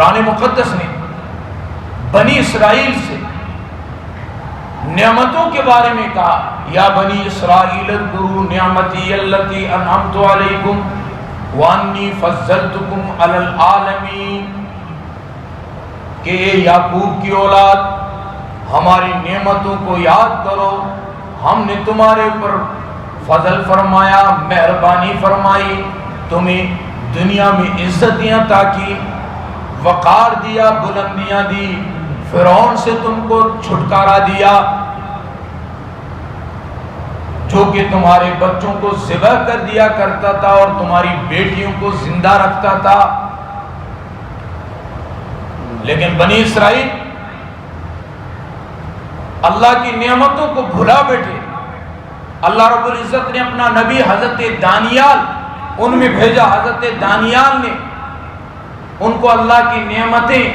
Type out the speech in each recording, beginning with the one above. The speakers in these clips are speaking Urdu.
قرآن مقدس نے بنی اسرائیل سے نعمتوں کے بارے میں کہا، یا بنی اسرائیل اذکروا نعمتی التی انعمت علیکم وانی فضلتکم علی العالمین، کہ یعقوب کی اولاد ہماری نعمتوں کو یاد کرو، ہم نے تمہارے اوپر فضل فرمایا، مہربانی فرمائی، تمہیں دنیا میں عزتیں عطا کی، وقار دیا، بلندیاں دی، فرعون سے تم کو چھٹکارا دیا جو کہ تمہارے بچوں کو ذبح کر دیا کرتا تھا اور تمہاری بیٹیوں کو زندہ رکھتا تھا۔ لیکن بنی اسرائیل اللہ کی نعمتوں کو بھلا بیٹھے۔ اللہ رب العزت نے اپنا نبی حضرت دانیال ان میں بھیجا۔ حضرت دانیال نے ان کو اللہ کی نعمتیں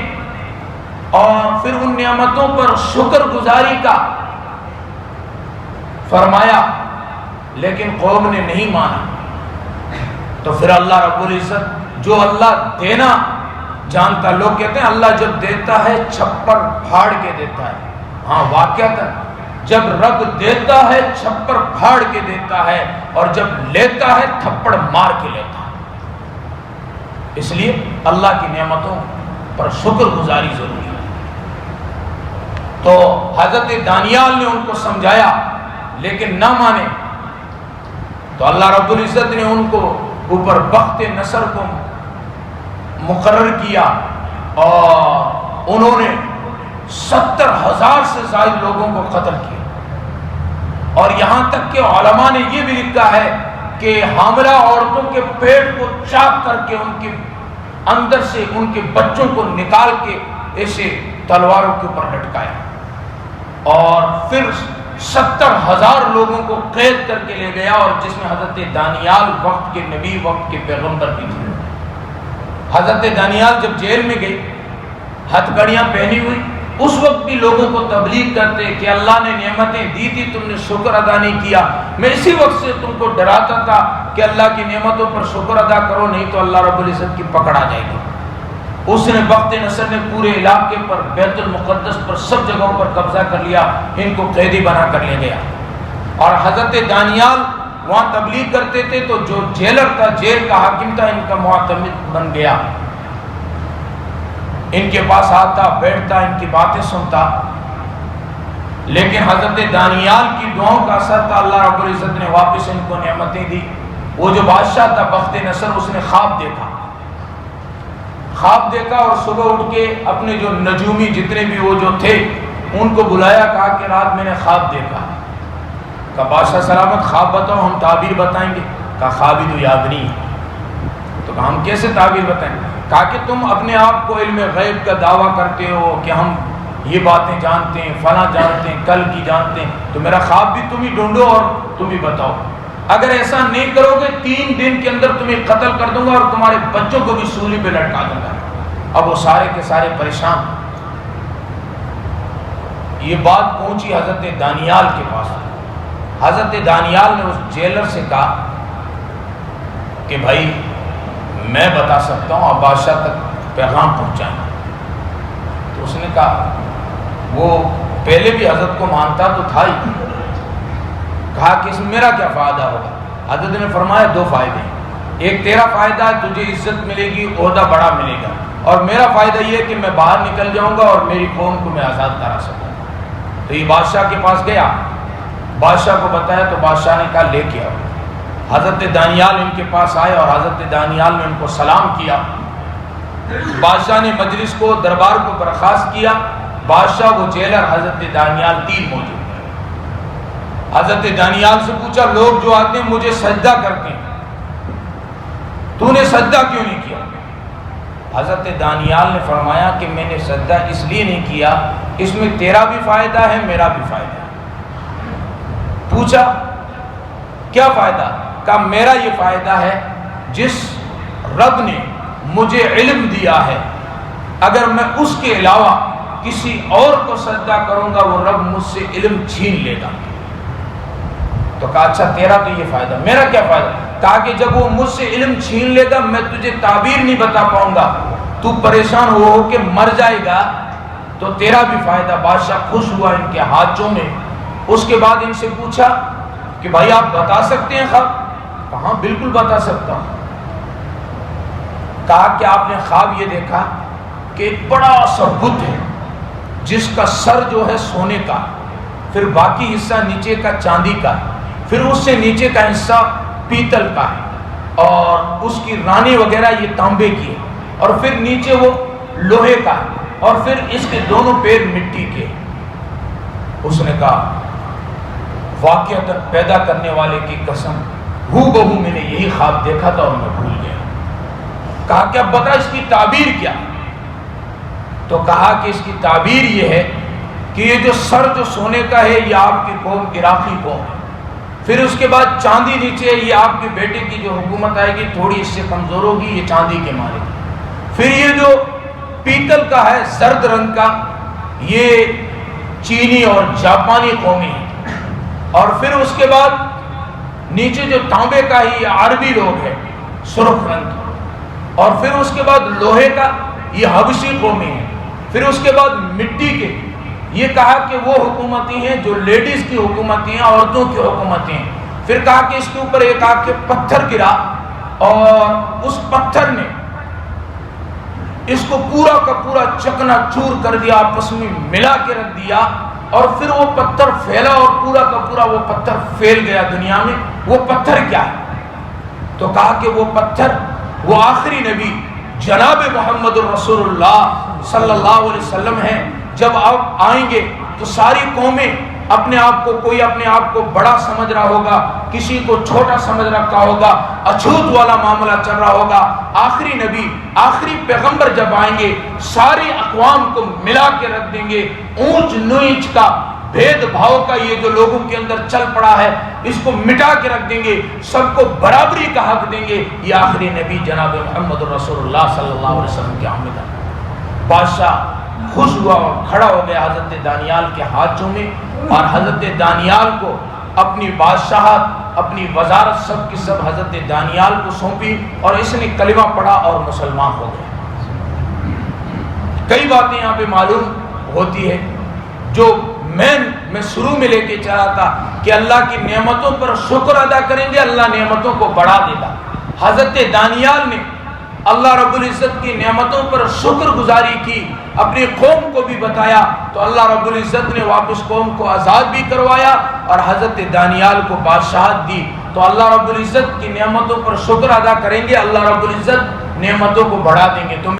اور پھر ان نعمتوں پر شکر گزاری کا فرمایا، لیکن قوم نے نہیں مانا۔ تو پھر اللہ رب العزت جو اللہ دینا جانتا، لوگ کہتے ہیں اللہ جب دیتا ہے چھپر پھاڑ کے دیتا ہے، ہاں واقعتا جب رب دیتا ہے چھپر پھاڑ کے دیتا ہے، اور جب لیتا ہے تھپڑ مار کے لیتا ہے۔ اس لیے اللہ کی نعمتوں پر شکر گزاری ضروری ہے۔ تو حضرت دانیال نے ان کو سمجھایا لیکن نہ مانے، تو اللہ رب العزت نے ان کو اوپر بخت نصر کو مقرر کیا، اور انہوں نے 70,000 سے زائد لوگوں کو قتل کیا۔ اور یہاں تک کہ علماء نے یہ بھی لکھا ہے کہ حاملہ عورتوں کے پیٹ کو چاک کر کے ان کے اندر سے ان کے بچوں کو نکال کے ایسے تلواروں کے اوپر لٹکایا، اور پھر 70,000 لوگوں کو قید کر کے لے گیا، اور جس میں حضرت دانیال وقت کے نبی، وقت کے پیغمبر بھی تھے۔ حضرت دانیال جب جیل میں گئے، ہتھ کڑیاں پہنی ہوئی، اس وقت بھی لوگوں کو تبلیغ کرتے کہ اللہ نے نعمتیں دی تھی، تم نے شکر ادا نہیں کیا، میں اسی وقت سے تم کو ڈراتا تھا کہ اللہ کی نعمتوں پر شکر ادا کرو، نہیں تو اللہ رب العزت کی پکڑ آ جائے گی۔ اس نے بخت نصر نے پورے علاقے پر، بیت المقدس پر، سب جگہوں پر قبضہ کر لیا، ان کو قیدی بنا کر لے گیا۔ اور حضرت دانیال وہاں تبلیغ کرتے تھے، تو جو جیلر تھا، جیل کا حاکم تھا، ان کا معتمد بن گیا، ان کے پاس آتا، بیٹھتا، ان کی باتیں سنتا۔ لیکن حضرت دانیال کی دعاؤں کا اثر تھا، اللہ رب العزت نے واپس ان کو نعمتیں دی۔ وہ جو بادشاہ تھا بخت نصر، اس نے خواب دیکھا اور صبح اٹھ کے اپنے جو نجومی جتنے بھی وہ جو تھے ان کو بلایا، کہا کہ رات میں نے خواب دیکھا۔ کہا بادشاہ سلامت، خواب بتاؤ، ہم تعبیر بتائیں گے۔ کہا خواب ہی تو یاد نہیں ہے۔ تو کہا ہم کیسے تعبیر بتائیں؟ کہا کہ تم اپنے آپ کو علم غیب کا دعویٰ کرتے ہو کہ ہم یہ باتیں جانتے ہیں، فلاں جانتے ہیں، کل کی جانتے ہیں، تو میرا خواب بھی تم ہی ڈھونڈو اور تم ہی بتاؤ۔ اگر ایسا نہیں کرو گے 3 دن کے اندر تمہیں قتل کر دوں گا اور تمہارے بچوں کو بھی سولی پہ لٹکا دوں گا۔ اب وہ سارے کے سارے پریشان۔ یہ بات پہنچی حضرت دانیال کے پاس۔ حضرت دانیال نے اس جیلر سے کہا کہ بھائی میں بتا سکتا ہوں، آپ بادشاہ تک پیغام پہنچائیں۔ تو اس نے کہا، وہ پہلے بھی حضرت کو مانتا تو تھا ہی، کہا کہ اس میں میرا کیا فائدہ ہوگا؟ حضرت نے فرمایا 2 فائدے ہیں، ایک تیرا فائدہ ہے، تجھے عزت ملے گی، عہدہ بڑا ملے گا، اور میرا فائدہ یہ ہے کہ میں باہر نکل جاؤں گا اور میری قوم کو میں آزاد کرا سکوں گا۔ تو یہ بادشاہ کے پاس گیا، بادشاہ کو بتایا، تو بادشاہ نے کہا لے کے آؤ۔ حضرت دانیال ان کے پاس آئے اور حضرت دانیال نے ان کو سلام کیا۔ بادشاہ نے مجلس کو، دربار کو برخاست کیا۔ بادشاہ، وہ جیلر، حضرت دانیال 3 موجود ہیں۔ حضرت دانیال سے پوچھا، لوگ جو آتے ہیں مجھے سجدہ کرتے ہیں، تو نے سجدہ کیوں نہیں کیا؟ حضرت دانیال نے فرمایا کہ میں نے سجدہ اس لیے نہیں کیا، اس میں تیرا بھی فائدہ ہے، میرا بھی فائدہ ہے۔ پوچھا کیا فائدہ؟ کہا میرا یہ فائدہ ہے، جس رب نے مجھے علم دیا ہے، اگر میں اس کے علاوہ کسی اور کو سجدہ کروں گا وہ رب مجھ سے علم چھین لے گا۔ تو کہا اچھا تیرا تو یہ فائدہ، میرا کیا فائدہ؟ کہا کہ جب وہ مجھ سے علم چھین لے گا میں تجھے تعبیر نہیں بتا پاؤں گا، تو پریشان ہو کہ مر جائے گا تو تیرا بھی فائدہ۔ بادشاہ خوش ہوا ان کے ہاتھوں میں۔ اس کے بعد ان سے پوچھا کہ بھائی آپ بتا سکتے ہیں خواب؟ کہا بالکل بتا سکتا ہوں۔ کہا کہ آپ نے خواب یہ دیکھا کہ ایک بڑا سا بت ہے جس کا سر جو ہے سونے کا، پھر باقی حصہ نیچے کا چاندی کا ہے، پھر اس سے نیچے کا حصہ پیتل کا ہے، اور اس کی رانی وغیرہ یہ تانبے کی ہے، اور پھر نیچے وہ لوہے کا ہے، اور پھر اس کے دونوں پیر مٹی کے۔ اس نے کہا واقعہ پیدا کرنے والے کی قسم، ہو بہو میں نے یہی خواب دیکھا تھا اور میں بھول گیا۔ کہا کہ اب بتا اس کی تعبیر کیا؟ تو کہا کہ اس کی تعبیر یہ ہے کہ یہ جو سر جو سونے کا ہے یہ آپ کی قوم عراقی قوم ہے، پھر اس کے بعد چاندی نیچے، یہ آپ کے بیٹے کی جو حکومت آئے گی تھوڑی اس سے کمزور ہوگی، یہ چاندی کے مالک ہے، پھر یہ جو پیتل کا ہے زرد رنگ کا یہ چینی اور جاپانی قومی ہے، اور پھر اس کے بعد نیچے جو تانبے کا ہے یہ عربی لوگ ہے سرخ رنگ کا، اور پھر اس کے بعد لوہے کا یہ حبشی قومی ہے، پھر اس کے بعد مٹی کے، یہ کہا کہ وہ حکومتیں ہیں جو لیڈیز کی حکومتیں ہیں، عورتوں کی حکومتیں ہیں۔ پھر کہا کہ اس کے اوپر ایک آ کے پتھر گرا اور اس پتھر نے اس کو پورا کا پورا چکنا چور کر دیا، آپس میں ملا کے رکھ دیا، اور پھر وہ پتھر پھیلا اور پورا کا پورا وہ پتھر پھیل گیا دنیا میں۔ وہ پتھر کیا ہے؟ تو کہا کہ وہ پتھر وہ آخری نبی جناب محمد الرسول اللہ صلی اللہ علیہ وسلم ہیں۔ جب آپ آئیں گے تو ساری قومیں اپنے آپ کو، کوئی اپنے آپ کو بڑا سمجھ رہا ہوگا، کسی کو چھوٹا سمجھ رکھا ہوگا، اچھوت والا معاملہ چل رہا ہوگا۔ آخری نبی، آخری پیغمبر جب آئیں گے ساری اقوام کو ملا کے رکھ دیں گے، اونچ نیچ کا، بھید بھاؤ کا یہ جو لوگوں کے اندر چل پڑا ہے اس کو مٹا کے رکھ دیں گے، سب کو برابری کا حق دیں گے۔ یہ آخری نبی جناب محمد الرسول اللہ صلی اللہ علیہ وسلم کی آمد ہے۔ بادشاہ خوش ہوا اور کھڑا ہو گیا حضرت دانیال کے ہاتھوں میں، اور حضرت دانیال کو اپنی بادشاہت، اپنی وزارت سب کی سب حضرت دانیال کو سونپی، اور اس نے کلمہ پڑھا اور مسلمان ہو گیا۔ کئی باتیں یہاں پہ معلوم ہوتی ہے جو میں شروع میں لے کے چلا تھا کہ اللہ کی نعمتوں پر شکر ادا کریں گے اللہ نعمتوں کو بڑھا دے گا۔ حضرت دانیال نے اللہ رب العزت کی نعمتوں پر شکر گزاری کی، اپنی قوم کو بھی بتایا، تو اللہ رب العزت نے واپس قوم کو آزاد بھی کروایا اور حضرت دانیال کو بادشاہت دی۔ تو اللہ رب العزت کی نعمتوں پر شکر ادا کریں گے اللہ رب العزت نعمتوں کو بڑھا دیں گے۔